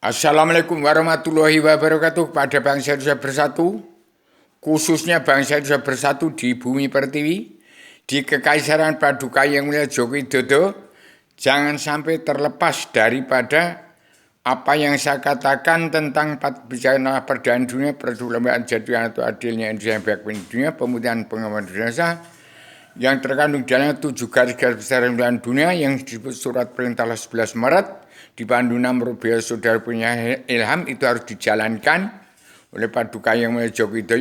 Assalamualaikum warahmatullahi wabarakatuh kepada bangsa Indonesia bersatu, khususnya bangsa Indonesia bersatu di bumi pertiwi, di Kekaisaran Paduka Yang Mulia Joko Widodo. Jangan sampai terlepas daripada apa yang saya katakan tentang bicara perdamaian dunia, perjuangan jadian atau adilnya Indonesia yang baik dunia, pemutihan pengawasan Indonesia, yang terkandung dalam 7 garis-garis besar pemilihan dunia yang disebut surat perintah 11 Maret di Pandu Nomor Saudara punya ilham, itu harus dijalankan oleh Paduka Yang Mulia Joko Widodo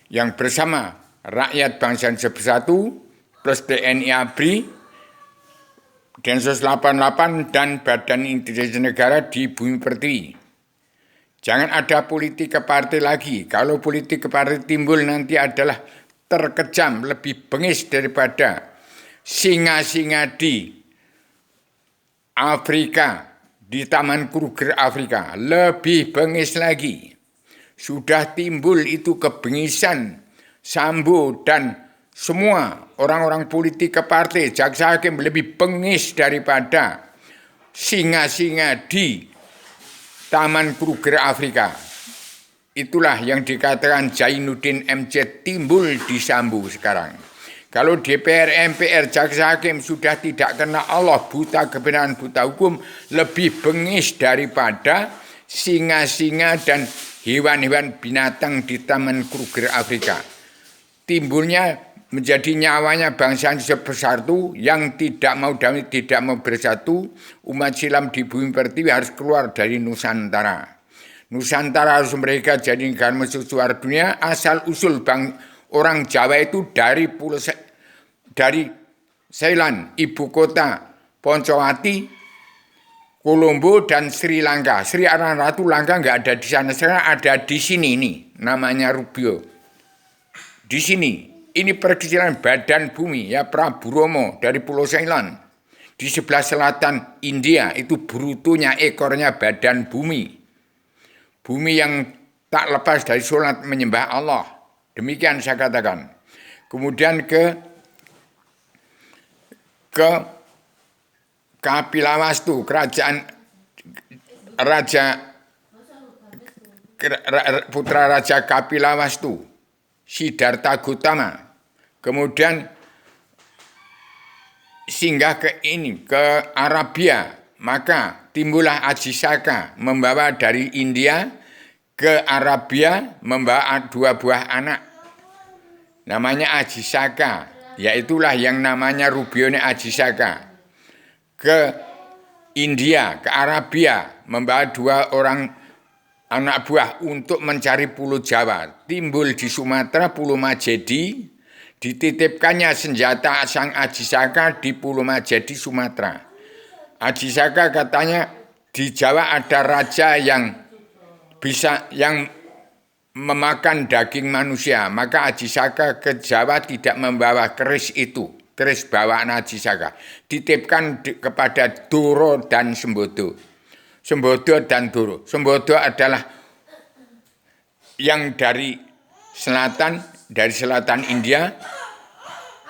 yang bersama rakyat bangsa Indonesia bersatu plus TNI ABRI, Densus 88 dan Badan Intelijen Negara di bumi pertiwi. Jangan ada politik ke partai lagi. Kalau politik ke partai timbul nanti adalah terkejam, lebih bengis daripada singa-singa di Afrika, di Taman Kruger Afrika. Lebih bengis lagi. Sudah timbul itu kebengisan Sambo dan semua orang-orang politik ke partai, jaksa hakim lebih bengis daripada singa-singa di Taman Kruger Afrika. Itulah yang dikatakan Zainuddin MC timbul di Sambo sekarang. Kalau DPR, MPR, jaksa hakim sudah tidak kena Allah, buta kebenaran, buta hukum, lebih bengis daripada singa-singa dan hewan-hewan binatang di Taman Kruger Afrika. Timbulnya menjadi nyawanya bangsa Indonesia bersatu yang tidak mau damai, tidak mau bersatu. Umat Islam di bumi pertiwi harus keluar dari Nusantara. Nusantara harus mereka jadi negara suara dunia. Asal usul orang Jawa itu dari Ceylon, ibu kota Poncowati, Kolombo dan Sri Lanka. Sri Ratu Lanka nggak ada di sana, sekarang ada di sini nih, namanya Rubio. Di sini. Ini perkecilan badan bumi, ya Prabu Romo dari Pulau Ceylon. Di sebelah selatan India itu brutonya ekornya badan bumi. Bumi yang tak lepas dari sholat menyembah Allah. Demikian saya katakan. Kemudian ke Kapilawastu, kerajaan putra Raja Kapilawastu, Siddhartha Gautama. Kemudian singgah ke Arabia, maka timbullah Aji Saka membawa dari India ke Arabia, membawa 2 buah anak. Namanya Aji Saka, yaitulah yang namanya Rubione Aji Saka. Ke India, ke Arabia, membawa 2 orang anak buah untuk mencari Pulau Jawa. Timbul di Sumatera Pulau Majedi, dititipkannya senjata sang Aji Saka di Pulau Majedi, Sumatera. Aji Saka katanya di Jawa ada raja yang memakan daging manusia. Maka Aji Saka ke Jawa tidak membawa keris itu. Keris bawaan Aji Saka. Dititipkan kepada Doro dan Sembodo. Sembodo dan Doro. Sembodo adalah yang dari selatan India,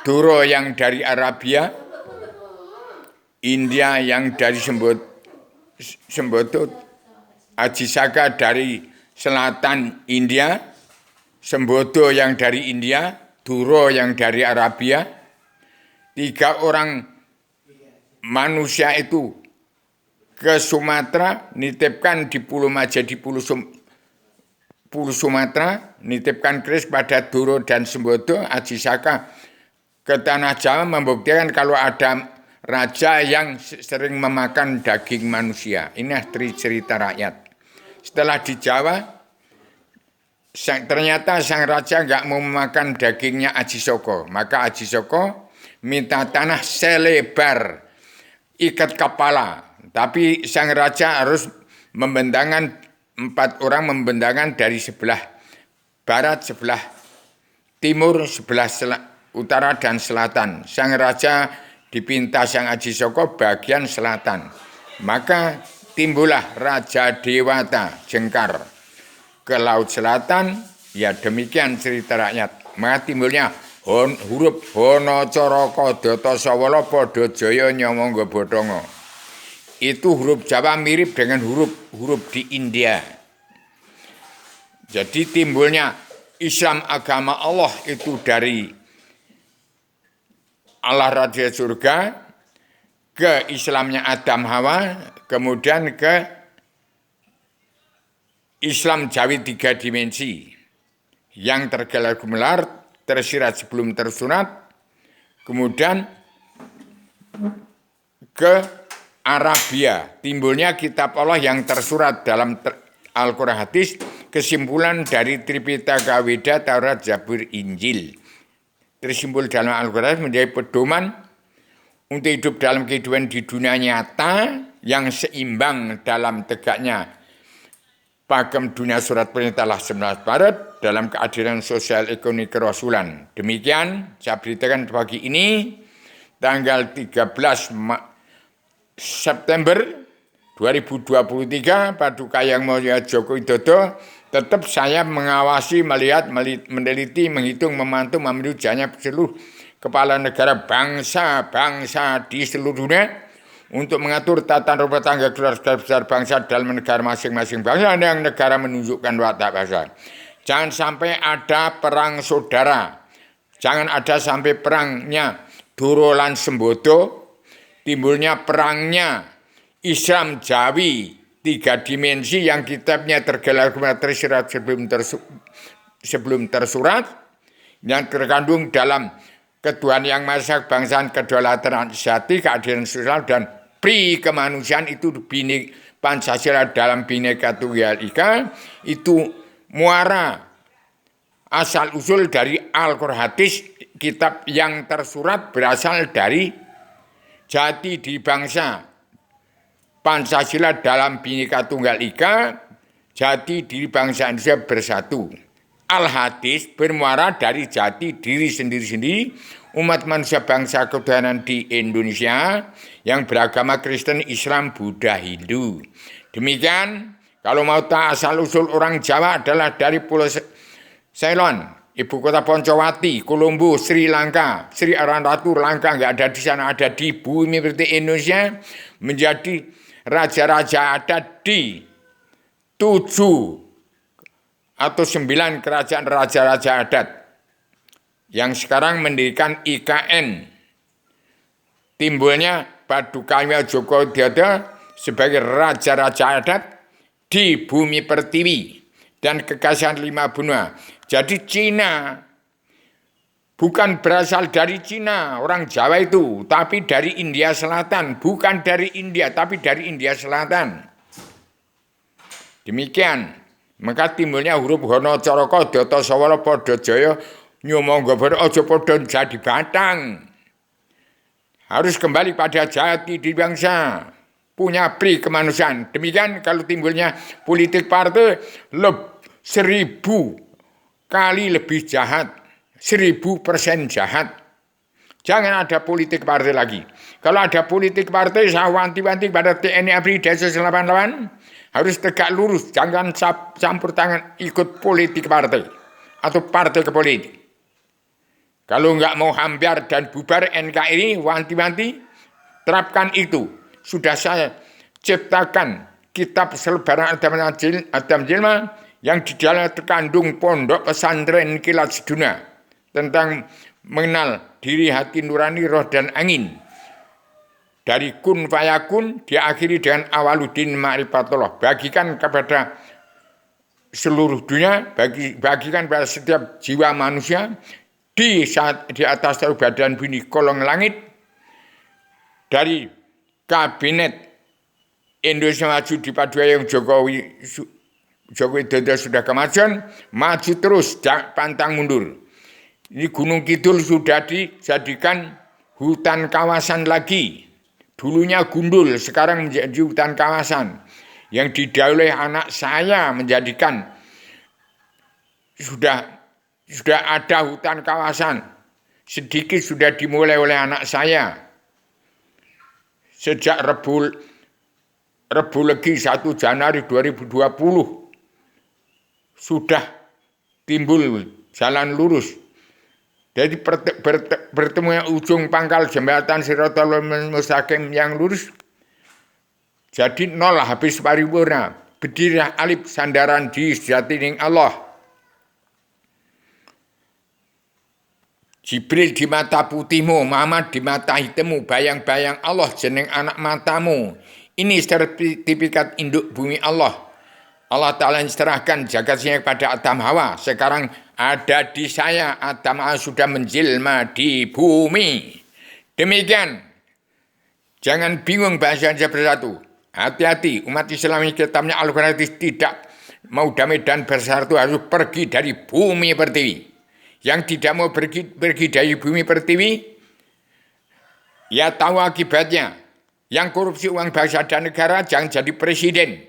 Doro yang dari Arabia, India yang dari Sembodo, Aji Saka dari selatan India, Sembodo yang dari India, Doro yang dari Arabia. 3 orang manusia itu ke Sumatera, nitipkan di Pulau Majedi, Pulau Sumatera, nitipkan keris pada Doro dan Sembodo. Aji Saka ke Tanah Jawa membuktikan kalau ada raja yang sering memakan daging manusia. Ini cerita rakyat. Setelah di Jawa, ternyata sang raja nggak mau memakan dagingnya Aji Saka. Maka Aji Saka minta tanah selebar ikat kepala. Tapi sang raja harus membentangkan 4 orang membentangkan dari sebelah barat, sebelah timur, sebelah utara dan selatan. Sang raja dipinta sang Aji Saka bagian selatan. Maka timbullah Raja Dewata Jengkar ke Laut Selatan. Ya demikian cerita rakyat. Maka timbulnya huruf Hono Coroko Doto Sawala Podo Joyo Nyomonggo Bodongo. itu huruf Jawa mirip dengan huruf di India. Jadi timbulnya Islam agama Allah itu dari Allah Raja Surga ke Islamnya Adam Hawa, kemudian ke Islam Jawi 3 dimensi yang tergelar-gemelar, tersirat sebelum tersurat, kemudian ke Arabia, timbulnya kitab Allah yang tersurat dalam Al-Quran hadis, kesimpulan dari Tripitaka Weda, Taurat, Zabur, Injil. Tersimpul dalam Al-Quran menjadi pedoman untuk hidup dalam kehidupan di dunia nyata yang seimbang dalam tegaknya pakem dunia surat perintah 19 Maret dalam keadilan sosial ekonomi kerasulan. Demikian saya beritakan pagi ini tanggal 13 September 2023 Paduka Yang Mulia Joko Widodo. Tetap saya mengawasi, melihat, meneliti, menghitung, memantau, memerujanya seluruh kepala negara bangsa-bangsa di seluruh dunia untuk mengatur tata rumah tangga keluarga besar bangsa dalam negara masing-masing bangsa yang negara menunjukkan watak bangsa. Jangan sampai ada perang saudara, jangan ada sampai perangnya Dorolan Sembodo, timbulnya perangnya Islam Jawi 3 dimensi yang kitabnya tergelar-gelar tersirat sebelum tersurat, yang terkandung dalam Ketuhanan yang Maha Esa, kebangsaan, kedaulatan sejati, keadilan sosial dan pri kemanusiaan itu Pancasila dalam Bhinneka Tunggal Ika, itu muara asal usul dari Al-Quran hadis, kitab yang tersurat berasal dari jati diri bangsa. Pancasila dalam Bhinneka Tunggal Ika, jati diri bangsa Indonesia bersatu. Al-Hadis bermuara dari jati diri sendiri-sendiri umat manusia bangsa ketuhanan di Indonesia yang beragama Kristen, Islam, Buddha, Hindu. Demikian, kalau mau tahu asal-usul orang Jawa adalah dari Pulau Ceylon, ibu kota Poncowati, Kolombo, Sri Lanka, Sri Aranratu, Lanka, nggak ada di sana, ada di bumi seperti Indonesia, menjadi raja-raja ada di 7 atau 9 kerajaan raja-raja adat yang sekarang mendirikan IKN. Timbulnya Paduka Joko Widodo sebagai raja-raja adat di bumi pertiwi dan kekasihan 5 benua. Jadi Cina bukan berasal dari Cina, orang Jawa itu, tapi dari India Selatan. Bukan dari India, tapi dari India Selatan. Demikian, maka timbulnya huruf Hono Coroko, Doto Sawara, Podo Jaya, Nyomonggo Ber, Ojo Podo jadi batang. Harus kembali pada jati diri bangsa, punya pri kemanusiaan. Demikian kalau timbulnya politik partai 1000 kali lebih jahat. 1000% jahat. Jangan ada politik partai lagi. Kalau ada politik partai, saya wanti-wanti pada TNI ABRI Densus 88 harus tegak lurus. Jangan campur tangan ikut politik partai atau partai ke politik. Kalau nggak mau hambar dan bubar NKRI, wanti-wanti terapkan itu. Sudah saya ciptakan kitab selebaran Adam Jilma yang di dalamnya terkandung pondok pesantren kilat sedunia tentang mengenal diri, hati nurani, roh dan angin. Dari kun fayakun diakhiri dengan awaludin ma'rifatullah. Bagikan kepada seluruh dunia, bagikan pada setiap jiwa manusia di atas seluruh badan bumi kolong langit. Dari kabinet Indonesia Maju di Paduka Joko Widodo sudah kemajuan, maju terus, pantang mundur. Ini Gunung Kidul sudah dijadikan hutan kawasan lagi. Dulunya gundul, sekarang menjadi hutan kawasan. Yang didahului anak saya menjadikan sudah ada hutan kawasan. Sedikit sudah dimulai oleh anak saya. Sejak Rebu Legi 1 Januari 2020 sudah timbul jalan lurus. Jadi bertemu ujung pangkal jembatan Siratal Mustaqim yang lurus Jadi nol habis paripurna. Berdirilah alif sandaran di sejatining Allah. Jibril di mata putihmu, Muhammad di mata hitammu, bayang-bayang Allah jeneng anak matamu. Ini sertifikat induk bumi Allah. Allah Ta'ala serahkan jagatnya kepada Adam Hawa. Sekarang ada di saya, Adam Hawa sudah menjelma di bumi. Demikian. Jangan bingung bahasa bersatu. Hati-hati, umat Islam ini kitabnya Al-Quran tidak mau damai dan bersatu, harus pergi dari bumi pertiwi. Yang tidak mau pergi dari bumi pertiwi, ya tahu akibatnya. Yang korupsi uang bangsa dan negara, jangan jadi presiden.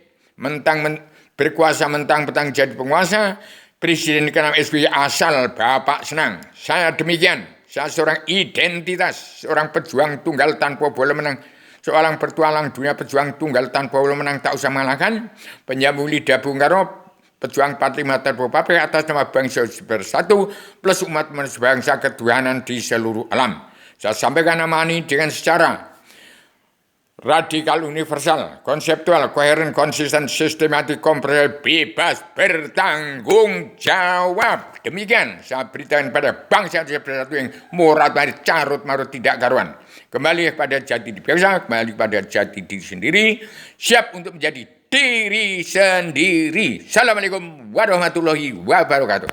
Berkuasa mentang-mentang jadi penguasa, presiden kenal SBY asal Bapak senang. Saya demikian, saya seorang identitas, seorang pejuang tunggal tanpa boleh menang. Seorang petualang dunia pejuang tunggal tanpa boleh menang, tak usah mengalahkan. Penyambung lidah Bung Karno, pejuang 45 terpopapre atas nama bangsa bersatu plus umat manusia bangsa ketuhanan di seluruh alam. Saya sampaikan nama ini dengan secara radikal, universal, konseptual, koheren, konsisten, sistematik, komprehensif, bebas, bertanggung jawab. Demikian saya beritakan pada bangsa bersatu yang murad carut marut tidak karuan. Kembali kepada jati diri bangsa, kembali kepada jati diri sendiri, siap untuk menjadi diri sendiri. Assalamualaikum warahmatullahi wabarakatuh.